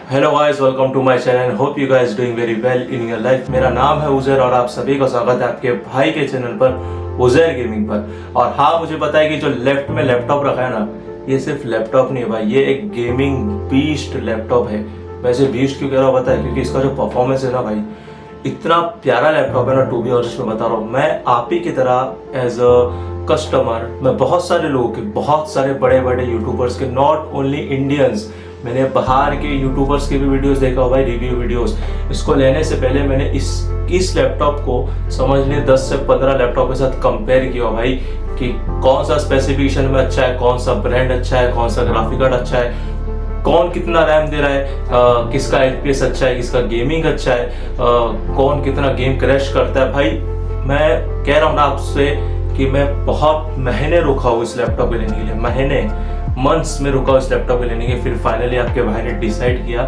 Hello guys, welcome to my channel. Hope you guys doing very well in your life. मेरा नाम है उजैर और आप सभी का स्वागत है आपके भाई के चैनल पर, उजैर गेमिंग पर। और हाँ, मुझे पता है कि जो लेफ्ट में लैपटॉप रखा है ना, ये सिर्फ लैपटॉप नहीं है भाई, ये एक गेमिंग बीस्ट लैपटॉप है। वैसे बीस्ट क्यों कह रहा हूँ पता है? क्योंकि इसका जो परफॉर्मेंस है ना भाई, इतना प्यारा लैपटॉप है ना। टू बी ऑनेस्ट मैं बता रहा हूँ, मैं आप ही की तरह एज अ कस्टमर मैं बहुत सारे लोगों के, बहुत सारे बड़े बड़े यूट्यूबर्स के, नॉट ओनली इंडियंस, मैंने बाहर के यूट्यूबर्स के भी वीडियोस देखा हो भाई, रिव्यू वीडियोस। इसको लेने से पहले मैंने इस लैपटॉप को समझ लिए 10 से 15 लैपटॉप के साथ कंपेयर किया हो भाई, कि कौन सा स्पेसिफिकेशन में अच्छा है, कौन सा ब्रांड अच्छा है, कौन सा ग्राफिक कार्ड अच्छा है, कौन कितना रैम दे रहा है, किसका एफपीएस अच्छा है, किसका गेमिंग अच्छा है, कौन कितना गेम क्रैश करता है। भाई मैं कह रहा हूँ ना आपसे कि मैं बहुत महीने रुका हूँ इस लैपटॉप को लेने के लिए, महीने मंथ्स में रुका इस लैपटॉप को लेने के। फिर फाइनली आपके भाई ने डिसाइड किया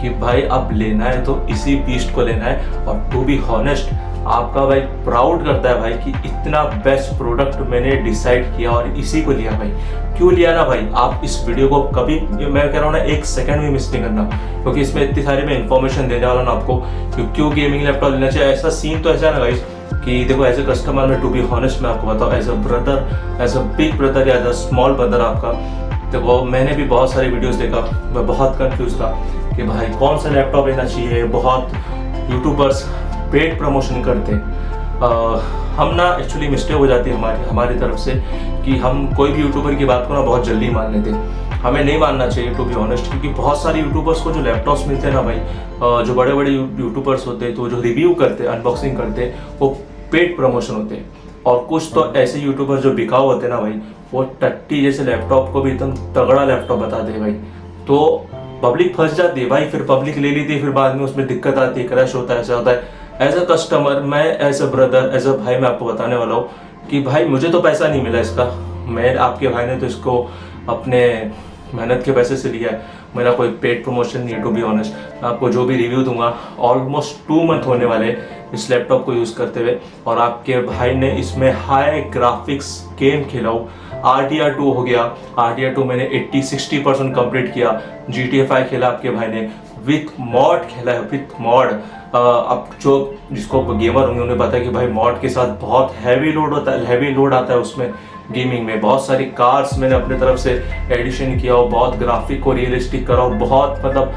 कि भाई अब लेना है तो इसी बीस्ट को लेना है। और टू बी हॉनेस्ट, आपका भाई प्राउड करता है भाई कि इतना बेस्ट प्रोडक्ट मैंने डिसाइड किया और इसी को लिया भाई। क्यों लिया ना भाई, आप इस वीडियो को कभी, मैं कह रहा हूँ ना, एक सेकंड भी मिस नहीं करना, क्योंकि इसमें इतनी सारी मैं इन्फॉर्मेशन देने वाला हूँ आपको क्यों गेमिंग लैपटॉप लेना चाहिए। ऐसा सीन तो ऐसा है ना गाइस कि देखो, एज ए कस्टमर में, टू बी हॉनेस्ट मैं आपको बताऊँ, as a brother, as a big brother या एज अ स्मॉल ब्रदर आपका, देखो मैंने भी बहुत सारे वीडियोस देखा, मैं बहुत कंफ्यूज था कि भाई कौन सा लैपटॉप लेना चाहिए। बहुत यूट्यूबर्स पेड प्रमोशन करते हम ना, एक्चुअली मिस्टेक हो जाती है हमारी तरफ से कि हम कोई भी यूट्यूबर की बात को ना बहुत जल्दी मान लेते। हमें नहीं मानना चाहिए टू बी ऑनेस्ट, क्योंकि बहुत सारे यूट्यूबर्स को जो लैपटॉप्स मिलते हैं ना भाई, जो बड़े बड़े यूट्यूबर्स होते हैं तो जो रिव्यू करते हैं, अनबॉक्सिंग करते हैं, वो पेड प्रमोशन होते हैं। और कुछ तो ऐसे यूट्यूबर जो बिकाऊ होते हैं ना भाई, वो टट्टी जैसे लैपटॉप को भी एकदम तगड़ा लैपटॉप बताते हैं भाई, तो पब्लिक फंस जाती है भाई। फिर पब्लिक ले लेती है, फिर बाद में उसमें दिक्कत आती है, क्रैश होता है, ऐसा होता है। एज अ कस्टमर, मैं as a brother, as a भाई, मैं आपको बताने वाला हूँ कि भाई मुझे तो पैसा नहीं मिला इसका, मैं आपके भाई ने तो इसको अपने मेहनत के पैसे से लिया है। मेरा कोई पेड प्रमोशन नहीं है टू बी ऑनेस्ट। आपको जो भी रिव्यू दूंगा, ऑलमोस्ट 2 मंथ होने वाले इस लैपटॉप को यूज़ करते हुए, और आपके भाई ने इसमें हाई ग्राफिक्स गेम खेला हो। RDR2 हो गया, RDR2 मैंने 80-60% कंप्लीट किया। GTA 5 खेला आपके भाई ने, विथ मॉड खेला है, विथ मॉड। अब जो जिसको गेमर होंगे उन्हें पता है कि भाई मॉड के साथ बहुत हैवी लोड होता है, हैवी लोड आता है उसमें। गेमिंग में बहुत सारी कार्स मैंने अपने तरफ से एडिशन किया और बहुत ग्राफिक को रियलिस्टिक करा और बहुत मतलब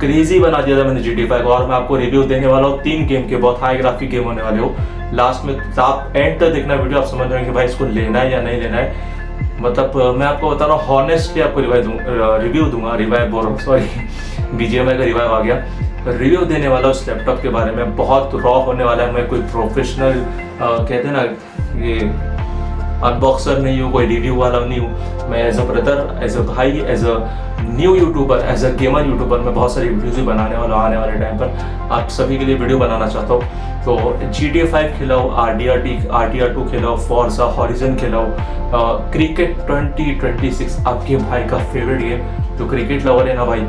क्रेजी बना दिया था मैंने GTA 5 को। और मैं आपको रिव्यू देने वाला हूँ 3 गेम के, बहुत हाई ग्राफिक गेम होने वाले हो। लास्ट में आप एंड तक देखना वीडियो, आप समझ रहे हैं कि भाई इसको लेना है या नहीं लेना है। मतलब मैं आपको बता रहा हूँ हॉनेस्टली, आपको रिव्यू दूंगा, रिवाइव बोल रहा हूँ, सॉरी BGMI का रिवाइव आ गया। रिव्यू देने वाला उस लैपटॉप के बारे में, बहुत रॉ होने वाला है। मैं कोई प्रोफेशनल कहते हैं ना, ये अनबॉक्सर नहीं हूँ, कोई रिव्यू वाला नहीं हूँ। मैं as a brother, as a भाई, as a new YouTuber, as a gamer YouTuber, मैं बहुत सारी वीडियोज भी बनाने वाला हूँ आने वाले टाइम पर। आप सभी के लिए वीडियो बनाना चाहता हूँ। तो GTA 5 खिलाओ, RDR2 खिलाओ, फॉर्जा हॉरिजन खिलाओ, क्रिकेट 2026 आपके भाई का फेवरेट गेम। जो क्रिकेट लवर है ना भाई,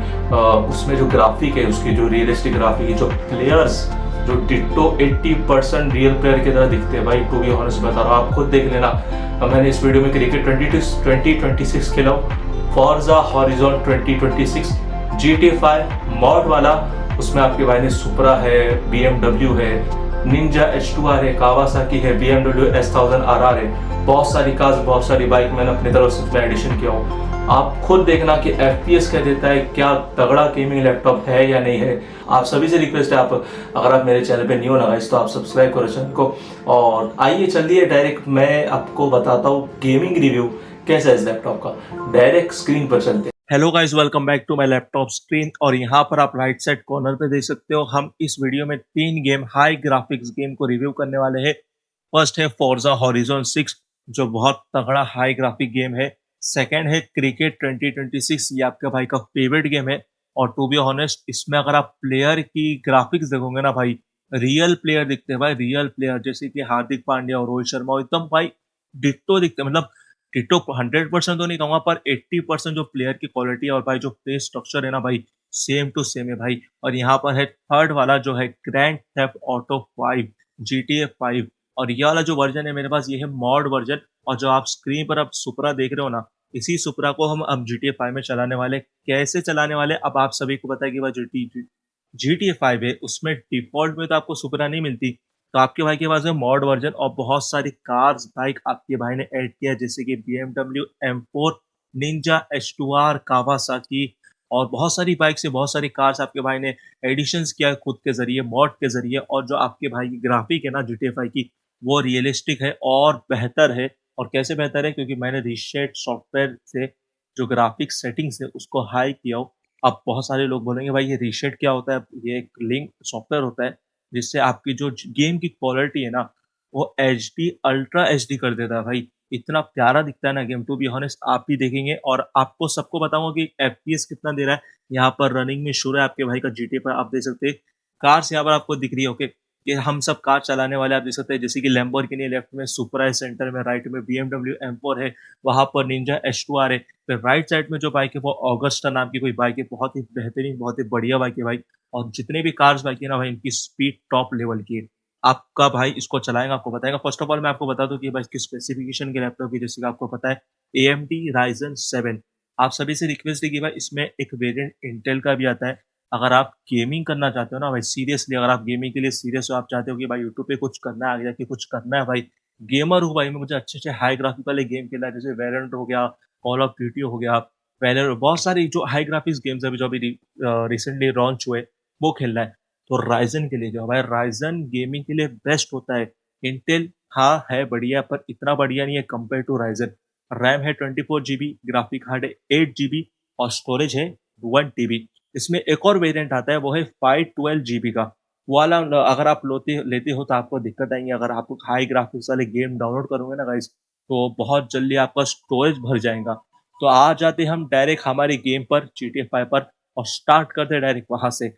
उसमें जो ग्राफिक है, उसकी जो रियलिस्टिक ग्राफिक है, जो प्लेयर्स जो डिट्टो 80% रियल प्लेयर की तरह दिखते हैं भाई, टू बी ऑनेस्ट बता रहा हूँ, आप खुद देख लेना। मैंने इस वीडियो में क्रिकेट 2026 खेला, फॉर्जा हॉरिजॉन 2026, GTA 5 मॉड वाला, उसमें आपके भाई ने सुपरा है, BMW है, निंजा H2R है, कावासाकी है, BMW S1000RR है। बहुत सारी कार्स, बहुत सारी बाइक मैंने अपनी तरफ से उसमें एडिशन किया हूँ। आप खुद देखना कि FPS क्या देता है, क्या तगड़ा गेमिंग लैपटॉप है या नहीं है। आप सभी से रिक्वेस्ट है, आप अगर आप मेरे चैनल पे न्यू ना गाइस तो आप सब्सक्राइब करो चैनल को। और आइए चलिए डायरेक्ट मैं आपको बताता हूँ गेमिंग रिव्यू कैसा है इस लैपटॉप का। डायरेक्ट स्क्रीन पर चलते हैं। Hello guys, welcome back to my laptop screen. और यहाँ पर आप राइट साइड कॉर्नर पे देख सकते हो, हम इस वीडियो में 3 गेम, हाई ग्राफिक्स गेम को रिव्यू करने वाले हैं। फर्स्ट है फोर्जा हॉरिजॉन 6, जो बहुत तगड़ा हाई ग्राफिक गेम है। सेकंड है क्रिकेट 2026, ये आपके भाई का फेवरेट गेम है। और टू बी ऑनेस्ट, इसमें अगर आप प्लेयर की ग्राफिक्स देखोगे ना भाई, रियल प्लेयर दिखते हैं भाई, रियल प्लेयर जैसे कि हार्दिक पांड्या और रोहित शर्मा, एकदम भाई डिट्टो दिखते हैं। मतलब डिट्टो 100% तो नहीं कहूंगा, पर 80% जो प्लेयर की क्वालिटी है और भाई जो फेस स्ट्रक्चर है ना भाई, सेम टू सेम है भाई। और यहाँ पर है थर्ड वाला जो है ग्रैंड थेफ्ट ऑटो 5, GTA 5। और ये वाला जो वर्जन है मेरे पास, ये है मॉड वर्जन। और जो आप स्क्रीन पर अब सुपरा देख रहे हो ना, इसी सुपरा को हम अब GTA 5 में चलाने वाले। कैसे चलाने वाले, अब आप सभी को पता है कि वह GTA 5 है, उसमें डिफ़ॉल्ट में तो आपको सुपरा नहीं मिलती। तो आपके भाई के पास है मॉड वर्ज़न और बहुत सारी कार्स, बाइक आपके भाई ने ऐड किया है, जैसे कि BMW M4, Ninja H2R, Kawasaki और बहुत सारी बाइक्स से बहुत सारी कार्स आपके भाई ने एडिशंस किया है खुद के ज़रिए, मॉड के ज़रिए। और जो आपके भाई की ग्राफ़िक है ना GTA 5 की, वो रियलिस्टिक है और बेहतर है। और कैसे बेहतर है, क्योंकि मैंने रीशेड सॉफ्टवेयर से जो ग्राफिक्स सेटिंग्स है उसको हाई किया हो। अब बहुत सारे लोग बोलेंगे भाई ये रीशेड क्या होता है? ये एक लिंक सॉफ्टवेयर होता है जिससे आपकी जो गेम की क्वालिटी है ना, वो एचडी अल्ट्रा एचडी कर देता है भाई। इतना प्यारा दिखता है ना गेम, टू बी ऑनेस्ट आप भी देखेंगे। और आपको सबको बताऊंगा कि एफपीएस कितना दे रहा है। यहाँ पर रनिंग में शुरू है आपके भाई का जीटी पर, आप देख सकते हैं कार्स यहाँ पर आपको दिख रही है। ओके, कि हम सब कार चलाने वाले आप देख सकते हैं, जैसे कि लैम्बोर्गिनी लेफ्ट में, सुपरा है सेंटर में, राइट में BMW M4 है, वहां पर निंजा H2R है। फिर राइट साइड में जो बाइक है वो ऑगस्टा नाम की कोई बाइक है, बहुत ही बेहतरीन, बहुत ही बढ़िया बाइक है भाई। और जितने भी कार्स बाइक है ना भाई, इनकी स्पीड टॉप लेवल की है। आपका भाई इसको चलाएगा, आपको बताएगा। फर्स्ट ऑफ ऑल मैं आपको बता दूं कि भाई इसकी स्पेसिफिकेशन के लैपटॉप की, जैसे कि आपको पता है AMD Ryzen 7। आप सभी से रिक्वेस्ट है कि भाई इसमें एक वेरिएंट इंटेल का भी आता है। अगर आप गेमिंग करना चाहते हो ना भाई, सीरियसली अगर आप गेमिंग के लिए सीरियस हो, आप चाहते हो कि भाई यूट्यूब पे कुछ करना है, आगे जाके कुछ करना है भाई, गेमर हूँ भाई मैं, मुझे अच्छे अच्छे हाई ग्राफिक वाले गेम खेलना है, जैसे वैलोरेंट हो गया, कॉल ऑफ ड्यूटी हो गया, वैलोरेंट, बहुत सारी जो हाई ग्राफिक्स गेम्स अभी जो अभी रिसेंटली लॉन्च हुए वो खेलना है, तो राइजन के लिए जाओ भाई। राइजन गेमिंग के लिए बेस्ट होता है। इंटेल हाँ है बढ़िया, पर इतना बढ़िया नहीं है कंपेयर टू राइजन। रैम है 24 GB, ग्राफिक कार्ड है 8 GB और स्टोरेज है 1 TB। इसमें एक और वेरिएंट आता है, वो है 512 GB का। वो वाला अगर आप लेते हो तो आपको दिक्कत आएंगी। अगर आप हाई ग्राफिक्स वाले गेम डाउनलोड करोगे ना गाइस, तो बहुत जल्दी आपका स्टोरेज भर जाएगा। तो आ जाते हम डायरेक्ट हमारे गेम पर, GTA 5 पर, और स्टार्ट करते हैं डायरेक्ट वहां से।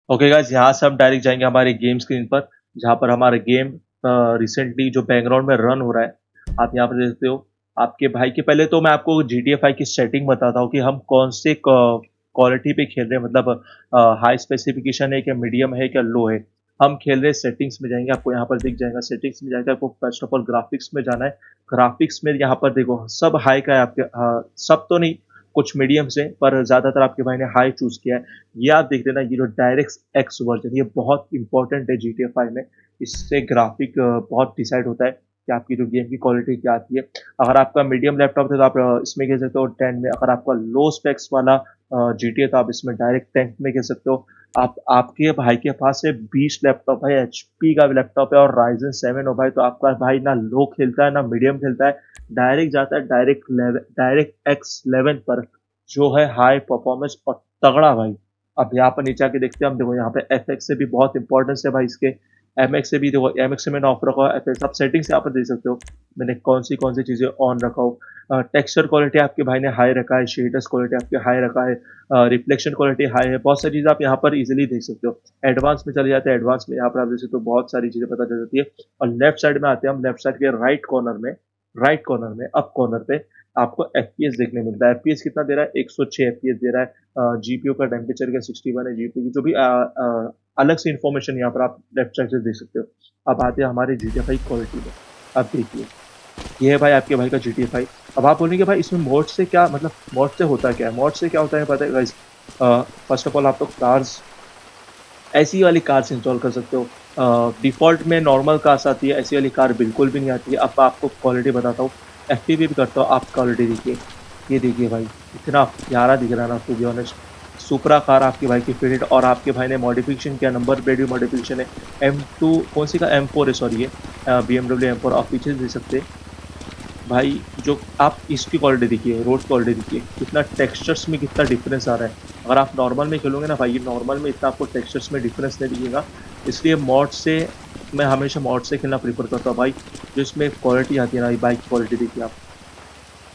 ओके गाइस, यहाँ से हम डायरेक्ट जाएंगे हमारे गेम स्क्रीन पर, जहाँ पर हमारा गेम रिसेंटली जो बैकग्राउंड में रन हो रहा है आप यहाँ पर देख सकते हो। आपके भाई के पहले तो मैं आपको GTA 5 की सेटिंग बताता हूँ कि हम कौन से क्वालिटी पे खेल रहे हैं, मतलब हाई स्पेसिफिकेशन है क्या, मीडियम है क्या, लो है। हम खेल रहे हैं सेटिंग्स में, जाएंगे आपको यहाँ पर दिख जाएगा। सेटिंग्स में जाएंगे आपको, फर्स्ट ऑफ ऑल ग्राफिक्स में जाना है। ग्राफिक्स में यहाँ पर देखो सब हाई का है आपके, सब तो नहीं, कुछ मीडियम से, पर ज्यादातर आपके भाई ने हाई चूज किया है। ये आप देख लेना, ये जो डायरेक्ट एक्स वर्जन, ये बहुत इंपॉर्टेंट है GTA 5 में। इससे ग्राफिक बहुत डिसाइड होता है कि आपकी जो गेम की क्वालिटी क्या आती है। अगर आपका मीडियम लैपटॉप है तो आप इसमें खेल सकते हो 10 में। अगर आपका लो स्पेक्स वाला GTA तो आप इसमें डायरेक्ट 10 में खेल सकते हो। आप आपके भाई के पास है 20 लैपटॉप है, HP का भी लैपटॉप है और Ryzen 7 हो भाई, तो आपका भाई ना लो खेलता है ना मीडियम खेलता है, डायरेक्ट जाता है डायरेक्ट X11 पर, जो है हाई परफॉर्मेंस और तगड़ा भाई। अब यहाँ पर नीचे आके देखते हैं हम, देखो यहाँ पे FX से भी बहुत इंपॉर्टेंस है भाई इसके। MX से भी देखो, MX से मैंने ऑफ रखा हुआ है, FX आप सेटिंग्स यहाँ पर देख सकते हो मैंने कौन सी चीजें ऑन रखा हो। टेक्सचर क्वालिटी आपके भाई ने हाई रखा है, शेडर्स क्वालिटी आपके हाई रखा है, रिफ्लेक्शन क्वालिटी हाई है, बहुत सारी चीजें आप यहाँ पर इजीली देख सकते हो। एडवांस में चले जाते हैं, एडवांस में यहाँ पर आप देख सकते हो बहुत सारी चीजें पता चल जाती है। और लेफ्ट साइड में आते हैं हम, लेफ्ट साइड के राइट कॉर्नर में अप कॉर्नर पे आपको FPS देखने मिलता है। FPS कितना दे रहा है? 106 FPS दे रहा है। जीपीयू का टेम्परेचर का 61 है, जीपीयू की जो भी अलग से इंफॉर्मेशन यहाँ पर आप लेफ्ट साइड से देख सकते हो। अब आते हैं हमारे GTA 5 क्वालिटी में। अब देखिए, ये है भाई आपके भाई का GTA 5। अब आप बोलेंगे भाई इसमें मोड से क्या मतलब, मोड से होता क्या है? मोड से क्या होता है पता है गाइस? फर्स्ट ऑफ ऑल आप तो कार्स, ऐसी वाली कार्स इंस्टॉल कर सकते हो। डिफ़ॉल्ट में नॉर्मल कार्स आती है, ऐसी वाली कार बिल्कुल भी नहीं आती है। अब आपको क्वालिटी बताता हूँ, एफटीपी भी करता हूँ, आप क्वालिटी देखिए। ये देखिए भाई, इतना प्यारा दिख रहा है ना, टू बी ऑनेस्ट। सुपरा कार आपके भाई की फिटेड, और आपके भाई ने मॉडिफिकेशन किया, नंबर प्लेट भी मॉडिफिकेशन है। M2 कौन सी का, M4 है सॉरी, ये BMW M4 आप पीछे देख सकते हैं भाई। जो आप इसकी क्वालिटी देखिए, रोड क्वालिटी देखिए, कितना टेक्सचर्स में कितना डिफरेंस आ रहा है। अगर आप नॉर्मल में खेलोगे ना भाई, ये नॉर्मल में इतना आपको टेक्सचर्स में डिफरेंस नहीं दिखेगा। इसलिए मॉड से, मैं हमेशा मॉड से खेलना प्रीफर करता हूँ भाई। जो इसमें क्वालिटी आती है ना, बाइक क्वालिटी देखिए आप,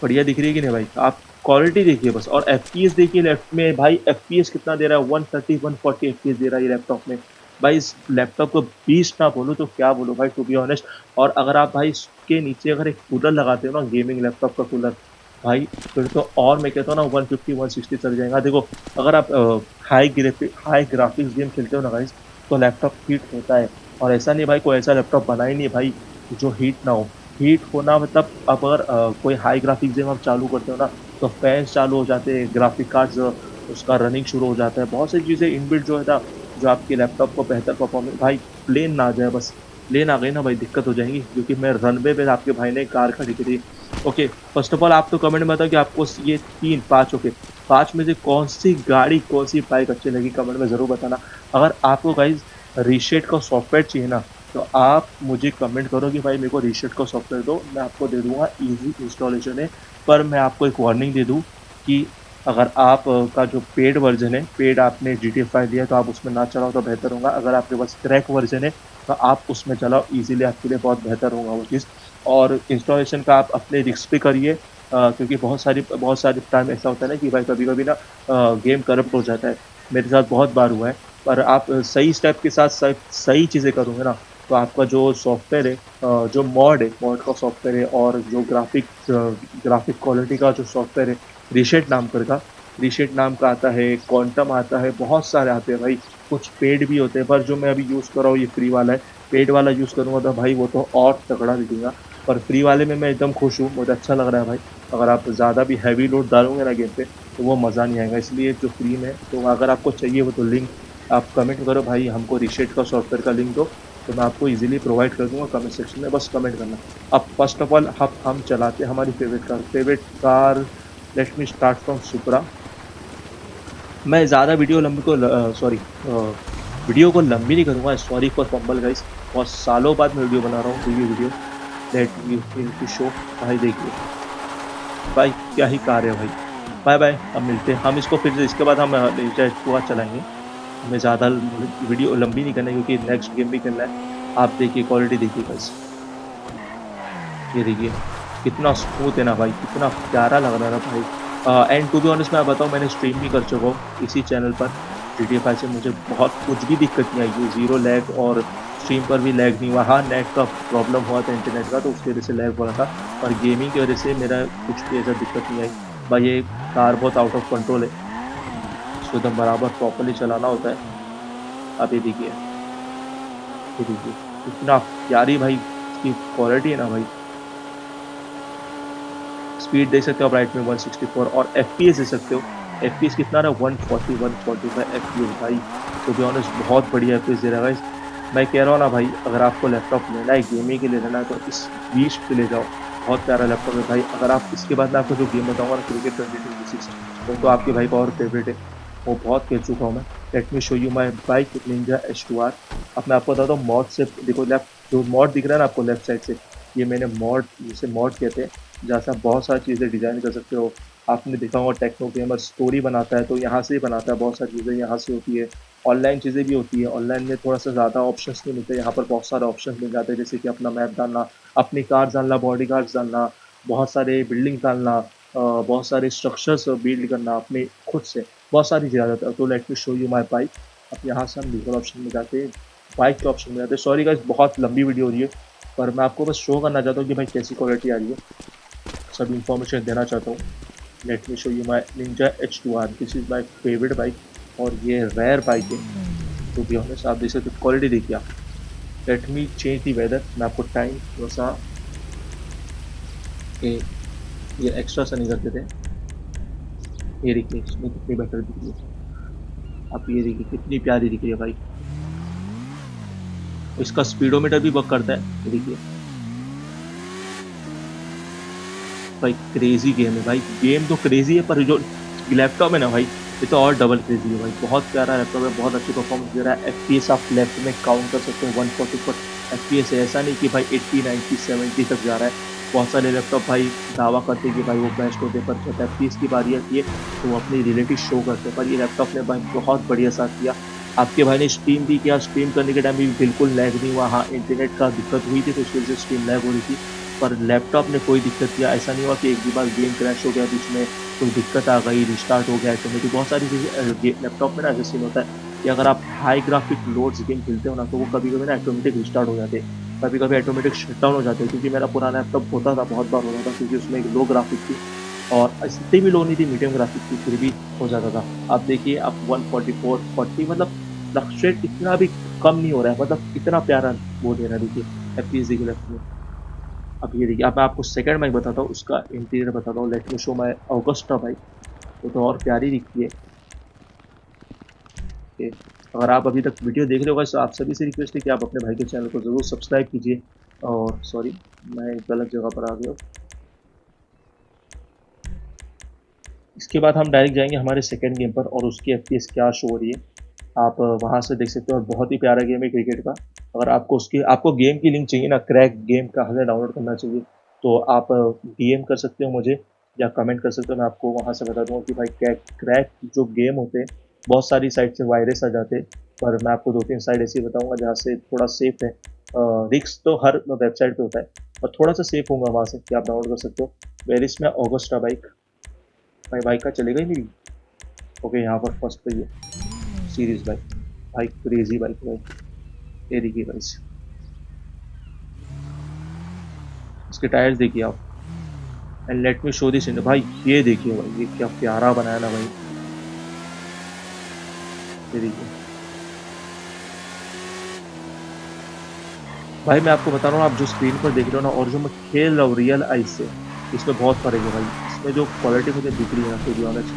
बढ़िया दिख रही है कि नहीं भाई? आप क्वालिटी देखिए बस। और FPS देखिए लेफ्ट में भाई, FPS कितना दे रहा है? 130 140 FPS दे रहा है ये लैपटॉप में भाई। इस लैपटॉप को 20 ना बोलूँ तो क्या बोलूँ भाई, टू बी ऑनेस्ट। और अगर आप भाई इसके नीचे अगर एक कूलर लगाते हो ना, गेमिंग लैपटॉप का कूलर भाई, फिर तो और मैं कहता हूँ ना 150 160 चल जाएगा। देखो अगर आप हाई ग्राफिक्स गेम खेलते हो ना भाई, तो लैपटॉप हीट होता है। और ऐसा नहीं भाई, कोई ऐसा लैपटॉप बना ही नहीं भाई जो हीट ना हो। हीट होना मतलब अब अगर कोई हाई ग्राफिक्स गेम आप चालू करते हो ना, तो फैन्स चालू हो जाते हैं, ग्राफिक कार्ड्स उसका रनिंग शुरू हो जाता है। बहुत सारी चीज़ें इनबिल्ट जो है ना, जो आपके लैपटॉप को बेहतर परफॉर्मेंस भाई प्लेन ना आ जाए बस। प्लेन आ गई ना भाई दिक्कत हो जाएगी, क्योंकि मैं रनवे पे आपके भाई ने कार खड़ी करी। ओके, फर्स्ट ऑफ ऑल आप तो कमेंट में बताओ कि आपको ये 3-5 ओके, 5 में से कौन-सी गाड़ी, कौन-सी बाइक अच्छी लगी कमेंट में ज़रूर बताना। अगर आपको गाइज़ रीशेड का सॉफ्टवेयर चाहिए ना, तो आप मुझे कमेंट करो कि भाई मेरे को रीशेड का सॉफ्टवेयर दो, मैं आपको दे दूँगा, ईज़ी इंस्टॉलेशन है। पर मैं आपको एक वार्निंग दे दूँ कि अगर आप का जो पेड वर्ज़न है, पेड आपने जीटीए 5 लिया है, तो आप उसमें ना चलाओ तो बेहतर होगा। अगर आपके पास क्रैक वर्ज़न है, तो आप उसमें चलाओ, ईज़िली आपके लिए बहुत बेहतर होगा वो चीज़। और इंस्टॉलेशन का आप अपने रिस्क पे करिए, क्योंकि बहुत सारी टाइम ऐसा होता है ना कि भाई कभी-कभी ना गेम करप्ट हो जाता है। मेरे साथ बहुत बार हुआ है। पर आप सही स्टेप के साथ सही चीज़ें करोगे ना, तो आपका जो सॉफ्टवेयर है, जो मॉड है, मॉड का सॉफ्टवेयर है, और जो ग्राफिक क्वालिटी का जो सॉफ्टवेयर है, रीशेड नाम का रीशेड नाम का आता है, क्वांटम आता है, बहुत सारे आते हैं भाई। कुछ पेड भी होते हैं, पर जो मैं अभी यूज़ कर रहा हूँ ये फ्री वाला है। पेड वाला यूज़ करूँगा तो भाई वो तो और तगड़ा दिखेगा। पर फ्री वाले में मैं एकदम खुश हूँ, मुझे अच्छा लग रहा है भाई। अगर आप ज़्यादा भी हैवी लोड डालोगे ना गेम पे, तो वो मज़ा नहीं आएगा। इसलिए जो फ्री में है, तो अगर आपको चाहिए वो तो लिंक आप कमेंट करो भाई, हमको रीशेड का सॉफ्टवेयर का लिंक दो, तो मैं आपको ईज़िली प्रोवाइड कर दूँगा कमेंट सेक्शन में, बस कमेंट करना। अब फर्स्ट ऑफ ऑल हम चलाते हैं हमारी favourite car. Let me start from Supra. मैं ज़्यादा वीडियो को लंबी नहीं करूँगा, सॉरी फॉर फंबल गाइस। बहुत सालों बाद मैं वीडियो बना रहा हूँ, review video. Let me to show. भाई देखिए, भाई क्या ही कार है भाई। बाय बाय, अब मिलते हैं हम इसको फिर से, इसके बाद हम निंजा H2R चलाएँगे। हमें ज़्यादा वीडियो लंबी नहीं करना है, क्योंकि नेक्स्ट गेम भी खेलना है। आप देखिए क्वालिटी देखिए गाइस, ये देखिए कितना स्मूथ है ना भाई, कितना प्यारा लग रहा है ना भाई। एंड टू बी ऑनेस्ट मैं बताऊँ, मैंने स्ट्रीम भी कर चुका हूँ इसी चैनल पर। GTA 5 से मुझे बहुत कुछ भी दिक्कत नहीं आई है, ज़ीरो लैग, और स्ट्रीम पर भी लैग नहीं हुआ। हाँ, नेट का प्रॉब्लम हुआ था इंटरनेट का, तो उसकी वजह से लैग हो रहा था, पर गेमिंग की वजह से मेरा कुछ भी ऐसा दिक्कत नहीं आई। भाई ये कार बहुत आउट ऑफ कंट्रोल है, इसको एकदम बराबर प्रॉपर्ली चलाना होता है। आप ये देखिए इतना प्यारी भाई इसकी क्वालिटी है ना भाई। स्पीड देख सकते हो आप राइट में 164, और एफपीएस देख सकते हो। एफपीएस कितना रहा, 140 145 एफपीएस भाई। टू बी ऑनेस्ट बहुत बढ़िया एफपीएस दे रहा है गाइस। मैं कह रहा हूँ ना भाई, अगर आपको लैपटॉप लेना है, गेमिंग के लिए लेना है, तो इस बीस्ट पे ले जाओ। बहुत प्यारा लैपटॉप है भाई। अगर आप इसके बाद मैं आपको जो गेम बताऊंगा ना, क्रिकेट 2026, वो तो आपके भाई का और फेवरेट है, वो बहुत खेल चुका हूँ मैं। Late me show you my bike Ninja H2R। अब मैं आपको बताता हूँ मॉड से, देखो लेफ्ट जो मॉड दिख रहा है ना आपको लेफ्ट साइड से, ये मैंने मॉड, जिसे मॉड कहते हैं, जहाँ से आप बहुत सारी चीज़ें डिज़ाइन कर सकते हो। आपने देखा होगा टेक्नो गेमर स्टोरी बनाता है, तो यहाँ से ही बनाता है, बहुत सारी चीज़ें यहाँ से होती है। ऑनलाइन चीज़ें भी होती है, ऑनलाइन में थोड़ा सा ज़्यादा ऑप्शंस नहीं मिलते, यहाँ पर बहुत सारे ऑप्शंस मिल जाते हैं, जैसे कि अपना मैप डालना, अपनी कार डालना, बॉडी गार्ड्स डालना, बहुत सारे बिल्डिंग डालना, बहुत सारे स्ट्रक्चर्स बिल्ड करना अपने खुद से, बहुत सारी चीज़ें आ जाती है। तो late me show you my bike. अब यहाँ से हम लीगल ऑप्शन में जाते हैं, बाइक के ऑप्शन में जाते हैं। सॉरी गाइस, बहुत लंबी वीडियो हो रही है, पर मैं आपको बस शो करना चाहता हूँ कि भाई कैसी क्वालिटी आ रही है, सब इन्फॉर्मेशन देना चाहता हूँ। Let me show you my ninja H2R। This is my favourite bike, और ये रेयर बाइक है। टू बी ऑनेस्ट आप देख सकते हो, क्वालिटी देखिए आप। Let me change the weather. मैं आपको टाइम थोड़ा सा ये एक्स्ट्रा सा नहीं करते थे। ये देखिए इसमें कितनी बेटर दिख रही है। आप ये देखिए कितनी प्यारी दिख रही है भाई। इसका स्पीडोमीटर भी वर्क करता है, ये देखिए भाई। क्रेजी गेम है भाई, गेम तो क्रेजी है, पर जो लैपटॉप है ना भाई, ये तो और डबल क्रेजी है भाई। बहुत प्यारा लैपटॉप है, बहुत अच्छी परफॉर्मेंस दे रहा है। एफपीएस आप लेफ्ट में काउंट कर सकते हो, 140 पर एफपीएस है। ऐसा नहीं कि भाई 80 90 70 तक जा रहा है। बहुत सारे लैपटॉप भाई दावा करते हैं कि भाई वो बेस्ट होते, पर जब एफपीएस की बारी आती है, तो वो अपनी रियलिटी शो करते हैं। पर ये लैपटॉप ने भाई बहुत बढ़िया साथ किया। आपके भाई ने स्ट्रीम भी किया, स्ट्रीम करने के टाइम भी बिल्कुल लैग नहीं हुआ। हाँ, इंटरनेट का दिक्कत हुई थी, तो उसकी वजह से स्ट्रीम लैग हो रही थी, पर लैपटॉप ने कोई दिक्कत किया। ऐसा नहीं हुआ कि एक भी बार गेम क्रैश हो गया, बीच में कोई दिक्कत आ गई, रिस्टार्ट हो गया ऑटोमेटिक। बहुत सारी चीज़ें लैपटॉप में ना ऐसा सीन होता है कि अगर आप हाई ग्राफिक लोड्स गेम खेलते हो ना, तो वो कभी कभी ना ऑटोमेटिक रिस्टार्ट हो जाते हैं, कभी कभी ऑटोमेटिक शटडाउन हो जाते हैं। क्योंकि मेरा पुराना लैपटॉप होता था, बहुत बार होता था, क्योंकि उसमें एक लो ग्राफिक थी, और इतनी भी लो नहीं थी, मीडियम ग्राफिक थी, फिर भी हो जाता था। आप देखिए, आप 144 40 मतलब फ्लक्चुएट इतना भी कम नहीं हो रहा है, मतलब इतना प्यारा वो दे रहा है। देखिए एफपीएस देखिए लेफ्ट में, अब ये देखिए, अब मैं आपको सेकंड बाइक बताता हूँ, उसका इंटीरियर बताता हूँ। Let me show my Agusta bike. वो तो और प्यारी दिखती है। ओके, अगर आप अभी तक वीडियो देख रहे हो guys, तो आप सभी से रिक्वेस्ट है कि आप अपने भाई के चैनल को ज़रूर सब्सक्राइब कीजिए। और सॉरी, मैं गलत जगह पर आ गया हूँ। इसके बाद हम डायरेक्ट जाएंगे हमारे सेकंड गेम पर, और उसकी एफपीएस क्या शो हो रही है आप वहाँ से देख सकते हो। और बहुत ही प्यारा गेम है क्रिकेट का। अगर आपको गेम की लिंक चाहिए ना, क्रैक गेम कहाँ से डाउनलोड करना चाहिए, तो आप डीएम कर सकते हो मुझे, या कमेंट कर सकते हो। मैं आपको वहाँ से बता दूंगा कि भाई क्रैक जो गेम होते हैं, बहुत सारी साइट से वायरस आ जाते हैं, पर मैं आपको 2-3 साइट ऐसी बताऊंगा जहाँ से थोड़ा सेफ है। रिक्स तो हर वेबसाइट पे होता है, और थोड़ा सा सेफ होगा वहाँ से कि आप डाउनलोड कर सकते हो। वेरिस में ऑगस्टा बाइक, भाई बाइक का चलेगा ही नहीं। ओके, यहाँ पर फर्स्ट पे ये सीरीज बाइक, भाई क्रेजी बाइक भाई। ये देखिए भाई, इसके टायर्स देखिए आप। And let me show this in भाई, ये देखिए भाई, ये क्या प्यारा बनाया ना भाई। ये देखिए भाई, मैं आपको बता रहा हूँ, आप जो स्क्रीन पर देख रहे हो ना, और जो मैं खेल रहा हूँ रियल आइज से, इसमें बहुत फर्क है भाई। इसमें जो क्वालिटी मुझे दिख रही है ना, टू बी ऑनेस्ट,